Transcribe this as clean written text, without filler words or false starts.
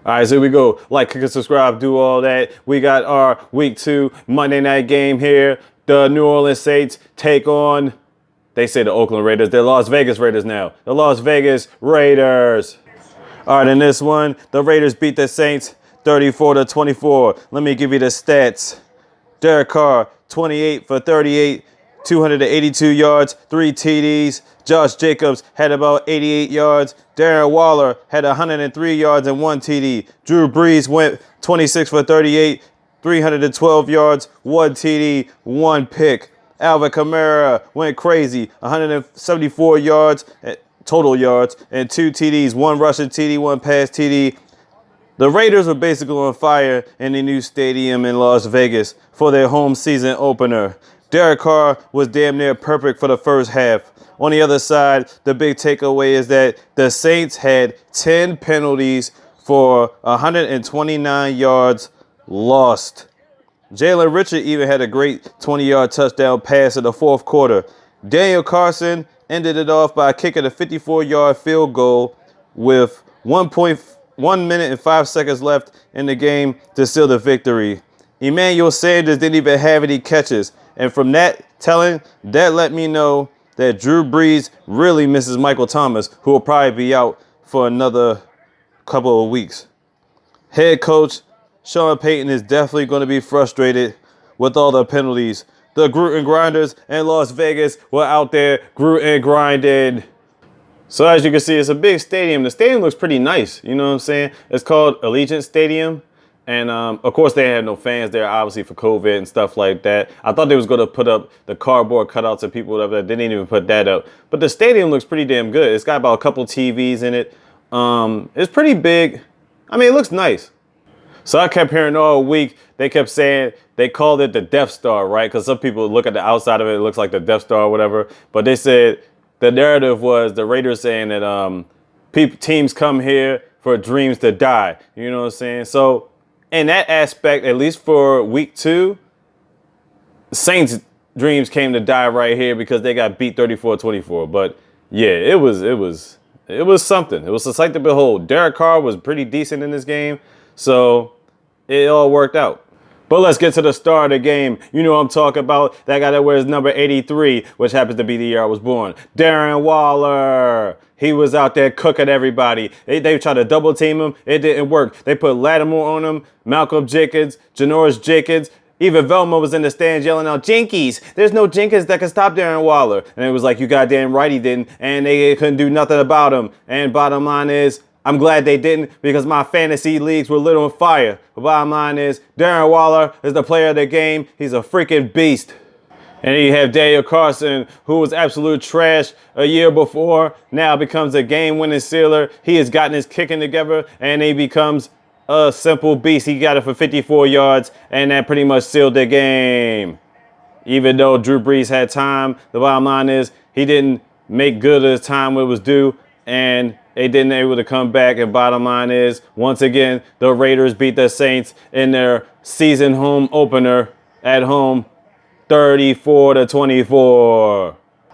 All right, so here we go. Like, click, and subscribe, do all that. We got our week 2 Monday night game here. The New Orleans Saints take on, they say the Oakland Raiders. They're Las Vegas Raiders now. The Las Vegas Raiders. All right, in this one, the Raiders beat the Saints 34-24. Let me give you the stats. Derek Carr, 28 for 38, 282 yards, 3 TDs. Josh Jacobs had about 88 yards. Darren Waller had 103 yards and 1 TD. Drew Brees went 26 for 38, 312 yards, 1 TD, 1 pick. Alvin Kamara went crazy, 174 yards, total yards, and 2 TDs, 1 rushing TD, 1 pass TD. The Raiders were basically on fire in the new stadium in Las Vegas for their home season opener. Derek Carr was damn near perfect for the first half. On the other side, the big takeaway is that the Saints had 10 penalties for 129 yards lost. Jalen Richard even had a great 20-yard touchdown pass in the fourth quarter. Daniel Carson ended it off by kicking a 54-yard field goal with 1 minute and 5 seconds left in the game to seal the victory. Emmanuel Sanders didn't even have any catches. And from that let me know that Drew Brees really misses Michael Thomas, who will probably be out for another couple of weeks. Head coach Sean Payton is definitely going to be frustrated with all the penalties. The Groot Grinders in Las Vegas were out there Groot grinding. So as you can see, it's a big stadium. The stadium looks pretty nice. You know what I'm saying? It's called Allegiant Stadium. And, of course, they had no fans there, obviously, for COVID and stuff like that. I thought they was going to put up the cardboard cutouts of people that didn't even put that up. But the stadium looks pretty damn good. It's got about a couple TVs in it. It's pretty big. I mean, it looks nice. So I kept hearing all week, they kept saying, they called it the Death Star, right? Because some people look at the outside of it, it looks like the Death Star or whatever. But they said the narrative was the Raiders saying that teams come here for dreams to die. You know what I'm saying? So in that aspect, at least for week 2, Saints' dreams came to die right here because they got beat 34-24. But yeah, it was something. It was a sight to behold. Derek Carr was pretty decent in this game, so it all worked out. But let's get to the star of the game. You know what I'm talking about. That guy that wears number 83, which happens to be the year I was born. Darren Waller. He was out there cooking everybody. They tried to double team him. It didn't work. They put Lattimore on him, Malcolm Jenkins, Janoris Jenkins. Even Velma was in the stands yelling out, Jinkies. There's no Jenkins that can stop Darren Waller. And it was like, you goddamn right he didn't. And they couldn't do nothing about him. And bottom line is, I'm glad they didn't because my fantasy leagues were lit on fire. The bottom line is, Darren Waller is the player of the game. He's a freaking beast. And then you have Daniel Carson, who was absolute trash a year before, now becomes a game-winning sealer. He has gotten his kicking together, and he becomes a simple beast. He got it for 54 yards, and that pretty much sealed the game. Even though Drew Brees had time, the bottom line is he didn't make good of his time when it was due, and they didn't able to come back. And bottom line is, once again, the Raiders beat the Saints in their season home opener at home, 34-24.